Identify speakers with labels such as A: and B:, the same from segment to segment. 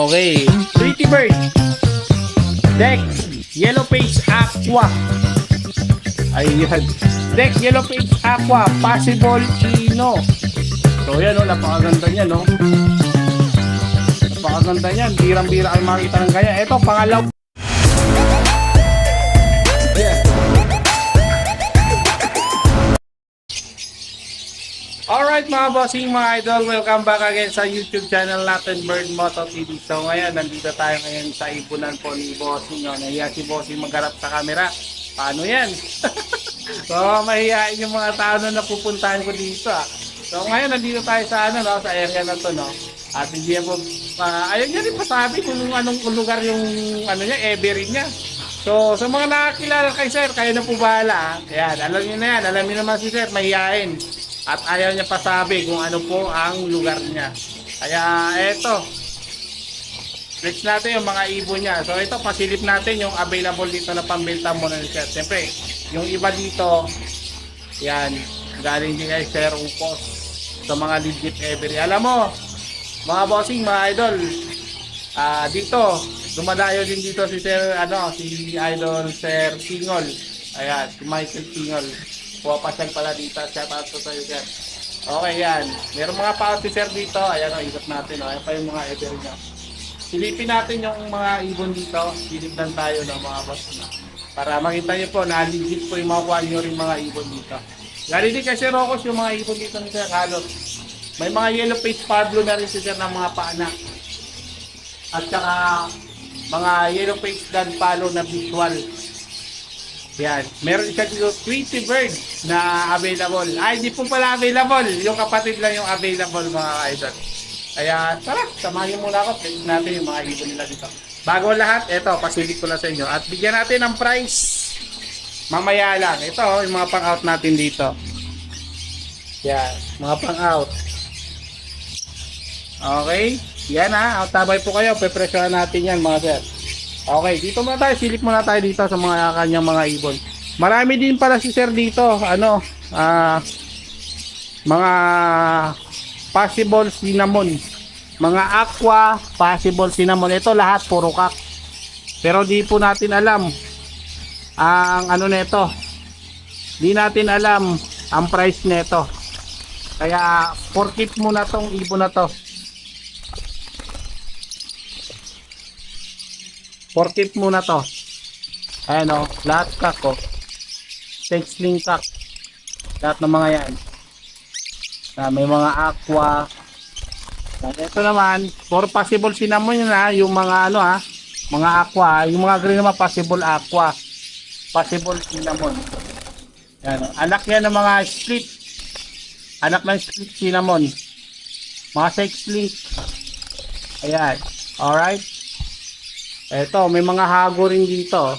A: Okay. Pretty Bird. Deck. Yellow Page Aqua. Ayan. Deck Yellow Page Aqua. Possible Ino. So yan o. Napakaganda niya no. Napakaganda niyan. Birang-bira kayo makita ng kanya. Ito pangalaw. Alright mga bossing, mga idol, welcome back again sa YouTube channel natin, Bird Moto TV. So ngayon, nandito tayo ngayon sa ipunan po ni bossing. Nahiya si bossing magharap sa camera. Paano yan? So mahihain yung mga tao na napupuntahan ko dito. So ngayon, nandito tayo sa sa area na to, no? At hindi po, ayun niya rin pasabi kung anong lugar yung every niya. So sa mga nakakilala kay sir, kayo na po bahala. Ayan, alam niyo na yan, alam niyo naman si sir, mahihain. At ayaw niya pasabi kung ano po ang lugar niya. Kaya eto, flex natin yung mga ibon niya. So ito, pasilip natin yung available dito na pambenta mo na siya. Siyempre, yung iba dito, yan, galing din kay Sir Upos sa mga legit every. Alam mo, mga bossing, mga idol, dito, dumadayo din dito si Sir, si Idol Sir Singol. Ayan, si Michael Singol. Puwapasyal pala dito. Shout out to sa'yo, sir. Okay, yan. Meron mga pauti, sir, dito. Ayan o, ikot natin. Ayan pa yung mga ever nyo. Silipin natin yung mga ibon dito. Silip lang tayo ng mga boss na. Para makita nyo po na legit po yung makuha nyo rin mga ibon dito. Galing din kasi Rocos yung mga ibon dito ni sir. Halos. May mga yellow face Pablo na rin si sir ng mga paanak. At saka mga yellow face Dan Palo na visual. Yan. Meron siya dito 20 bird na available. Ay, hindi po pala available. Yung kapatid lang yung available, mga idol. Kaya, tara, samahin muna ako. Check natin yung mga ibon nila dito. Bago lahat, eto, pasilip ko lang sa inyo. At bigyan natin ng price. Mamaya lang. Ito, yung mga pang-out natin dito. Yan, mga pang-out. Okay. Yan ha. Tabay po kayo. Pepresyohan natin yan, mga sir. Okay, dito muna tayo, silip muna tayo dito sa mga kanyang mga ibon. Marami din pala si sir dito, mga possible cinnamon, mga aqua, possible cinnamon. Ito lahat puro kak. Pero di po natin alam ang nito. Di natin alam ang price nito. Kaya forkip muna tong ibon na to. Forkip muna to. Ayan o, lahat kak o. Textling kak. Lahat ng mga yan. May mga aqua. Ito naman, for possible cinnamon yun yung mga mga aqua. Yung mga green naman, possible aqua. Possible cinnamon. Ayan o. Anak yan ng mga split. Anak ng split cinnamon. Mga sexling. Ayan. Alright. Ito, may mga hago rin dito.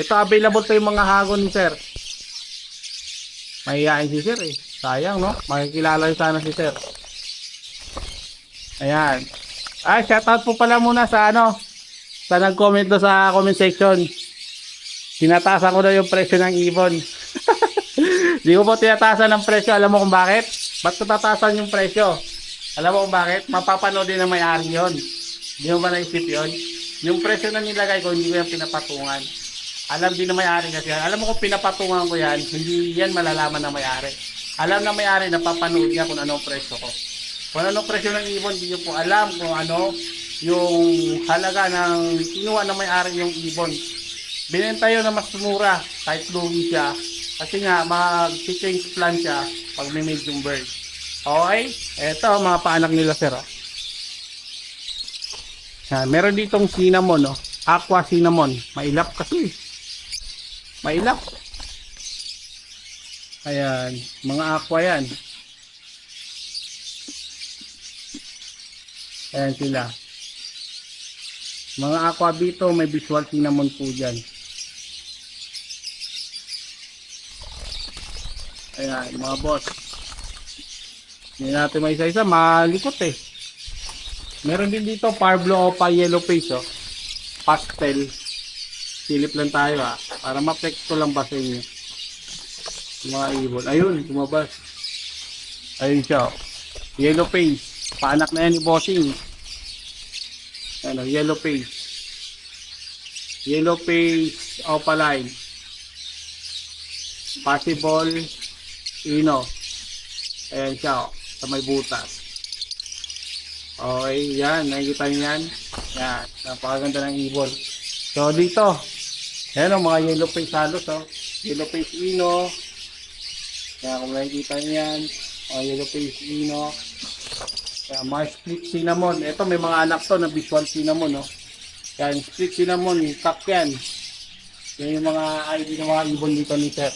A: Ito, available to yung mga hago ni sir. Mahihain si sir eh. Sayang, no? Makikilala yung sana si sir. Ayan. Ay, shoutout po pala muna sa sa nag-comment do sa comment section. Tinatasan ko na yung presyo ng ibon. Di ko po tinatasan ng presyo. Alam mo kung bakit? Ba't ko tatasan yung presyo? Alam mo kung bakit? Mapapanood din ng may-ari yun. Di mo ba naisip yun? Yung presyo na nilagay ko, hindi ko yan pinapatungan. Alam din na may-ari kasi yan. Alam mo kung pinapatungan ko yan, hindi yan malalaman ng may-ari. Alam na may-ari, napapanood niya kung anong presyo ko. Kung anong presyo ng ibon, hindi nyo po alam kung ano yung halaga ng kinuha ng may-ari yung ibon. Binenta yun na mas mura, kahit lugi siya. Kasi nga, mag-change plan siya pag may medium bird. Okay? Eto, mga paanak nila sir. Meron ditong cinnamon, aqua cinnamon. Mailap kasi. Mailap. Ayan, mga aqua yan. Ayan sila. Mga aqua dito, may visual cinnamon po dyan. Ayan, mga boss. Hindi natin may isa-isa, malikot eh. Meron din dito Pablo Opa yellow face pastel. Silip lang tayo para ma-flex ko lang ba sa inyo. Mga ibon. Ayun, kumabas. Ayun siya. Yellow face. Paanak na yan ni bossing. Ano, yellow face. Yellow face opaline. Possible ino. Ayan siya, oh, sa may butas. Okay, yan. Nakikita nyo yan. Yan. Napakaganda ng ibon. So, dito. Ayan o, mga yellow face halos o. Yellow face ino. Yan, kung nakikita nyo yan. Mga yellow face ino. Yan, mga split cinnamon. Ito, may mga anak to na visual cinnamon o. Yan, split cinnamon. Cup yan. Yan yung mga ID ng mga ibon dito ni Sir.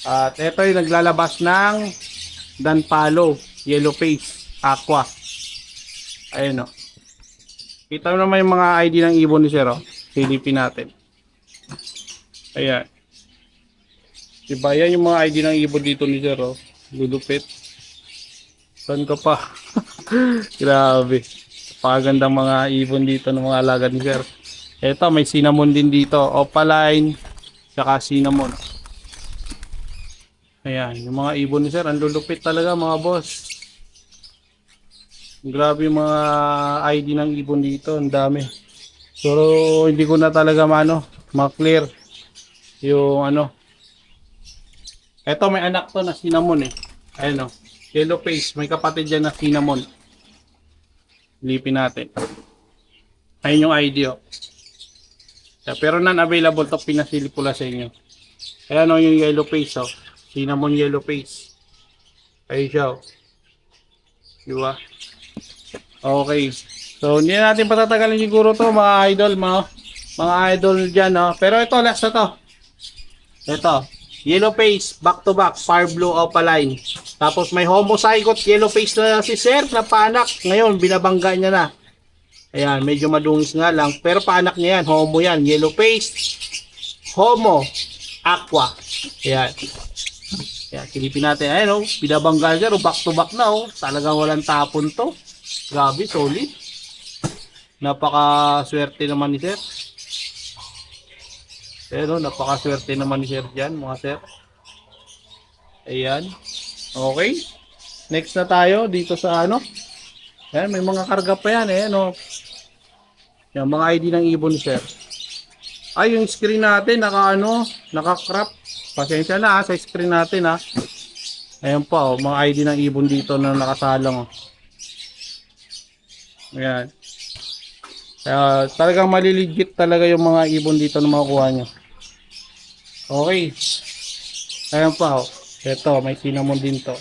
A: At ito yung naglalabas ng Danpalo. Yellow face. Aqua. Ayun o. Kita mo naman yung mga ID ng ibon ni Sir o. Silipin natin. Ayan. Diba yan yung mga ID ng ibon dito ni Sir o. Lulupit. Saan ka pa? Grabe. Pagandang mga ibon dito ng mga alaga ni Sir. Ito may cinnamon din dito. Opaline. Saka cinnamon. Ayan. Yung mga ibon ni Sir. Ang lulupit talaga mga boss. Grabe yung mga ID ng ibon dito, ang dami. Pero hindi ko na talaga ma-clear yung ano. Ito may anak to na cinnamon eh. Ayun o, yellow face, may kapatid dyan na cinnamon. Lipin natin. Ayun yung ID o. Pero non-available to, pinasili pula sa inyo. Ayan o yung yellow face o. Cinnamon yellow face. Ayun siya o. Diba? Okay. So, hindi na natin patatagalin siguro to mga idol, mga idol dyan, no? Pero ito, last na to. Ito, yellow face, back to back, fire blue opaline. Tapos may homozygote yellow face na si Sir na paanak. Ngayon, binabangga niya na. Ayan, medyo madungis nga lang. Pero paanak niya yan, homo yan. Yellow face, homo, aqua. Ayan. Ayan, silipin natin. Ayan, oh, binabangga siya, back to back na, oh. Talagang walang tapon to. Grabe, solid. Napaka-swerte naman ni Sir. Pero napaka-swerte naman ni Sir dyan, mga Sir. Ayan. Okay. Next na tayo dito sa ano. Ayan, may mga karga pa yan eh. No? Yan, mga ID ng ibon ni Sir. Ay, yung screen natin, naka-crop. Pasensya na sa screen natin ha. Ayan pa, oh, mga ID ng ibon dito na nakasalang. Oh. Ayan. Talagang maliligit talaga yung mga ibon dito na makukuha nyo. Okay. Ayan pa. Oh. Ito, may cinnamon din to.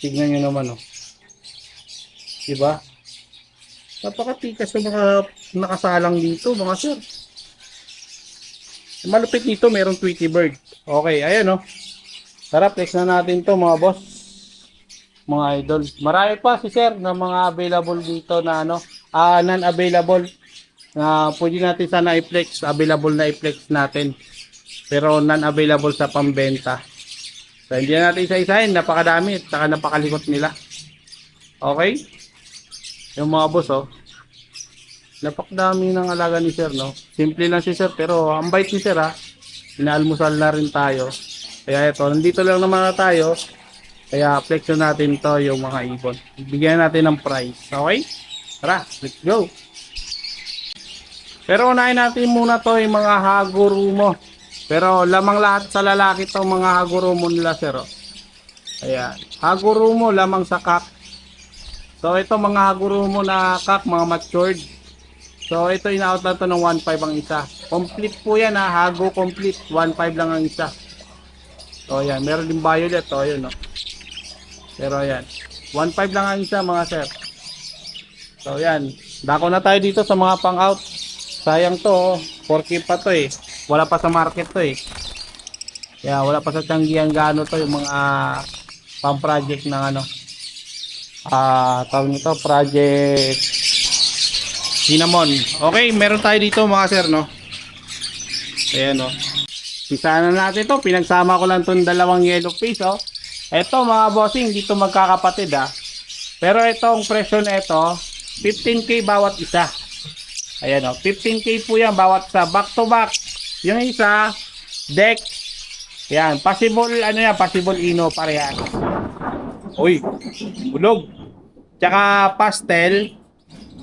A: Tignan nyo naman. Oh. Diba? Napakatikas yung mga nakasalang dito mga sir. Malupit dito, merong Tweety Bird. Okay, ayan oh. Tara, flex na natin to mga boss. Mga idol. Marami pa si Sir na mga available dito na non-available na pwede natin sana i-flex, available na i-flex natin. Pero non-available sa pambenta. So hindi na natin isa-isahin, napakadami at saka napakalikot nila. Okay? Yung mga boss oh. Napakadami ng alaga ni Sir no. Simple lang si Sir pero ang bait ni Sir ha. Inaalmusal na rin tayo. Kaya ito, nandito lang naman na tayo. Kaya flex natin to yung mga ibon. Bigyan natin ng price. Okay? Tara, let's go. Pero unahin natin muna to yung mga Hagurumo. Pero lamang lahat sa lalaki to mga Hagurumo nila Sir. Ayan. Hagurumo lamang sa kak. So ito mga Hagurumo na kak, mga matured. So ito in-out na to ng 1.5 ang isa. Complete po yan ha. Hago complete. 1.5 lang ang isa. So ayan. Meron din violet. O yun no. Pero ayan, 1.5 lang ang isa mga sir. So ayan, dako na tayo dito sa mga pang out. Sayang to, 4K pa to eh. Wala pa sa market to eh. Kaya wala pa sa tiyanggihan gaano to yung mga pang project ng tawag nito, project cinnamon. Okay, meron tayo dito mga sir no. Ayan o. Isa na natin to, pinagsama ko lang tong dalawang yellow face oh. Ito mga bossing, dito magkakapatid ha. Pero itong presyo na ito, 15K bawat isa. Ayan o, 15K po yan bawat isa. Back to back. Yung isa, deck. Yan, possible, possible ino parehan. Uy, bulog. Tsaka pastel,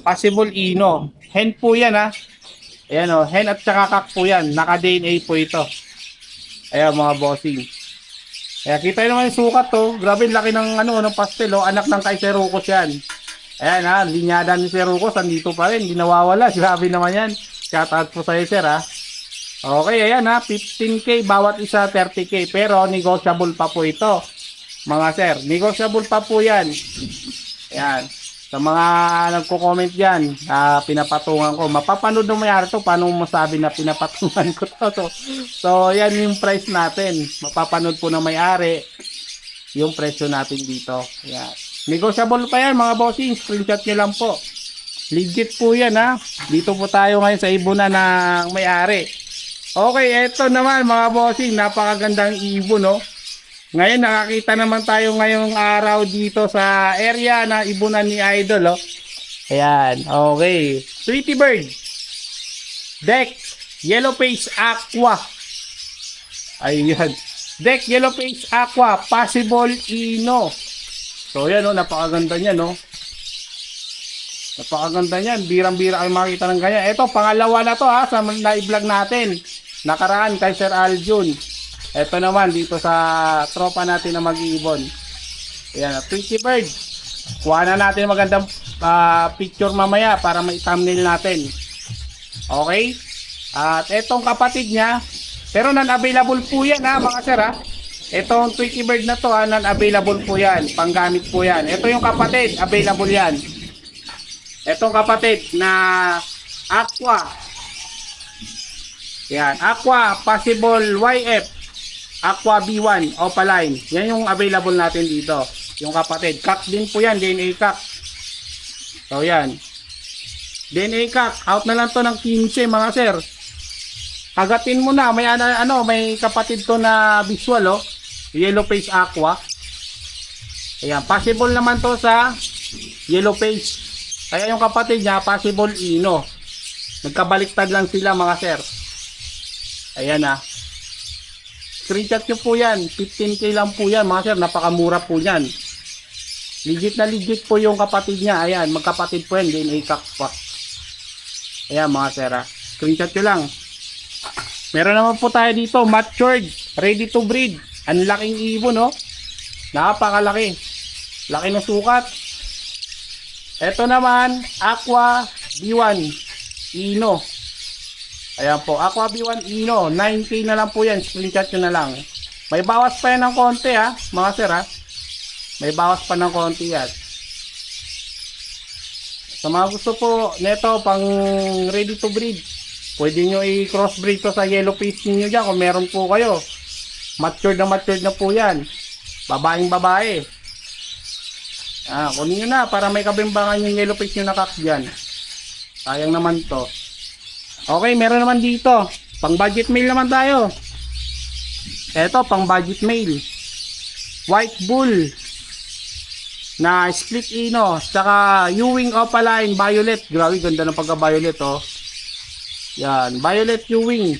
A: possible ino. Hen po yan ha. Ayan o, hen at tsaka kak po yan. Naka-DNA po ito. Ayan mga bossing. Kaya kita nyo naman yung sukat to. Grabe laki ng ng pastel oh. Anak ng kay Serukos yan. Ayan ha, linyada ni Serukos. Andito pa rin, hindi nawawala. Grabe naman yan. Shout out po sa'yo sir ha. Okay, ayan ha. 15K bawat isa, 30K. Pero negotiable pa po ito. Mga sir, negotiable pa po yan. Ayan. Sa mga nagko-comment dyan, pinapatungan ko. Mapapanood ng mayari to. Paano masabi na pinapatungan ko to? So, yan yung price natin. Mapapanood po ng may-ari yung presyo natin dito. Ayan. Negotiable pa yan mga bossing. Screenshot nyo lang po. Legit po yan ha. Dito po tayo ngayon sa ibunan ng may-ari. Okay, eto naman mga bossing. Napakagandang ibon no. Ngayon nakakita naman tayo ngayong araw dito sa area na ibunan ni Idol oh. Ayan, okay. Sweetie Bird. Deck Yellow Face Aqua. Ayan. Deck Yellow Face Aqua, possible ino. So yan oh, napakaganda niyan no. Napakaganda niyan. Birang-bira kayo makita ng ganyan. Ito pangalawa na to ha sa na-vlog natin. Nakaraan kay Sir Aljun. Ito naman dito sa tropa natin na mag-iibon. Ayan, Pretty Bird. Kuha na natin magandang picture mamaya para may thumbnail natin. Okay? At etong kapatid niya, pero non-available po yan ha mga sir ha. Etong Pretty Bird na to ha, non-available po yan. Panggamit po yan. Ito yung kapatid, available yan. Etong kapatid na Aqua. Yan, Aqua, possible YF. Aqua B1 Opaline. Yan yung available natin dito. Yung kapatid. Kak din po yan. DNA kak. So yan. DNA kak. Out na lang to ng 15 mga sir. Kagatin mo na. May may kapatid to na visual oh. Yellow Face Aqua. Ayan. Possible naman to sa Yellow Face. Kaya yung kapatid niya possible ino. Nagkabaliktad lang sila mga sir. Ayan ah. Screenshot nyo po yan. 15K lang po yan mga sir. Napakamura po yan. Legit na legit po yung kapatid niya. Ayan. Magkapatid po yan. DNA kakpak. Ayan mga sir ha. Screenshot nyo lang. Meron naman po tayo dito. Matured. Ready to breed. Ang laking ibon no. Napakalaki. Laki ng sukat. Ito naman. Aqua B1 Ino. Ayan po, Aqua B1 Ino, 9K na lang po yan, screenshot nyo na lang. May bawas pa yan ng konti ha, mga sir ha. May bawas pa ng konti yan. Sa mga gusto po neto pang ready to breed, pwede nyo i-crossbreed to sa yellow face ninyo dyan kung meron po kayo. Matured na po yan. Babaeng babae. Kunin nyo na para may kabimbangan yung yellow face nyo na kak dyan. Sayang naman to. Okay, meron naman dito. Pang budget mail naman tayo. Eto, pang budget mail. White Bull na split ino. Saka Ewing Opaline Violet. Grabe, ganda ng pagka-violet oh. Yan, Violet Ewing.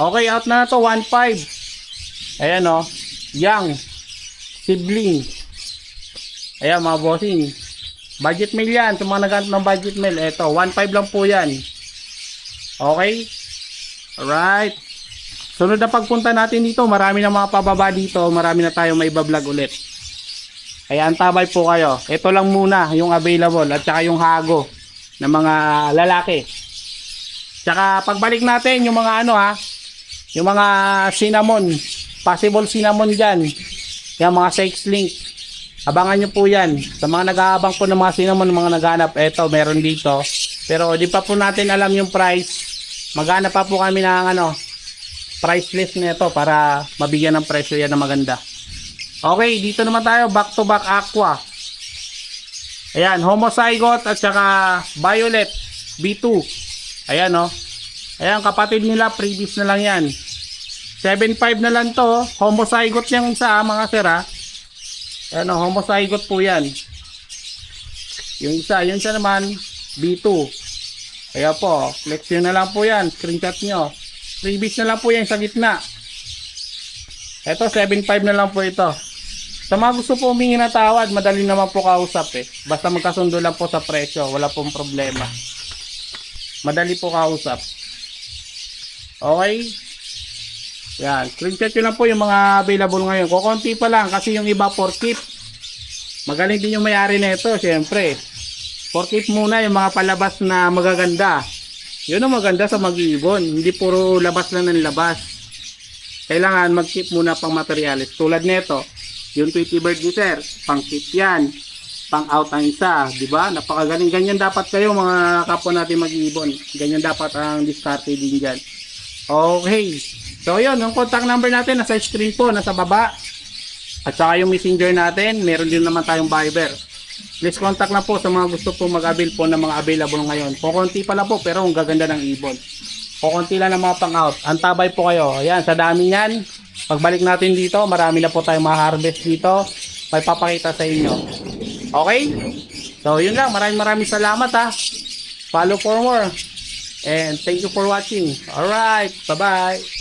A: Okay, out na to 1.5. Ayan oh. Young Sibling. Ayan mga bossing. Budget mail yan. Sa mga naghanap ng budget mail, eto, 1.5 lang po yan. Okay? Alright. Sunod na pagpunta natin dito, marami na mga pababa dito. Marami na tayo may bablog ulit. Kaya antabay po kayo. Ito lang muna yung available at saka yung hago ng mga lalaki. Tsaka pagbalik natin yung mga yung mga cinnamon. Possible cinnamon dyan. Yung mga sex link. Abangan nyo po yan. Sa mga nag-aabang po ng mga cinnamon, mga naghanap, eto, meron dito. Pero di pa po natin alam yung price. Maghanap pa po kami ng price list nito para mabigyan ng presyo yan na maganda. Okay, dito naman tayo, back to back Aqua. Ayan, homozygote at saka violet B2. Ayan oh. Ayan, kapatid nila, previous na lang yan. 7.5 na lang to. Homozygote yung isa mga sir ha. Ano, homozygote po yan. Yung isa naman B2. Kaya po, flex nyo na lang po yan. Screenshot nyo. Previous na lang po yan sa gitna. Ito, 7.5 na lang po ito. Sa mga gusto po humingi na tawad, madali naman po kausap eh. Basta magkasundo lang po sa presyo, wala pong problema. Madali po kausap. Okay? Yan, screenshot nyo lang po yung mga available ngayon. Kukunti pa lang kasi yung iba for keep. Magaling din yung may-ari na ito, syempre. For keep muna yung mga palabas na magaganda. Yun ang maganda sa mag-iibon. Hindi puro labas lang ng labas. Kailangan mag-keep muna pang materialis. Tulad nito, yung Tweety Bird ni Sir, pang keep yan. Pang out ang isa, di ba? Napakagaling. Ganyan dapat kayo mga kapwa natin mag-iibon. Ganyan dapat ang diskarte din dyan. Okay. So yun, yung contact number natin nasa screen po, nasa baba. At saka yung messenger natin, meron din naman tayong Viber. Please contact na po sa mga gusto po mag-avail po ng mga available ngayon. Kukunti pala po pero ang gaganda ng ibon. Kukunti lang ng mga pang-out. Antabay po kayo. Ayan, sa dami niyan. Pagbalik natin dito, marami na po tayong ma-harvest dito. May papakita sa inyo. Okay? So yun lang, maraming salamat ha. Follow for more. And thank you for watching. Alright, bye-bye.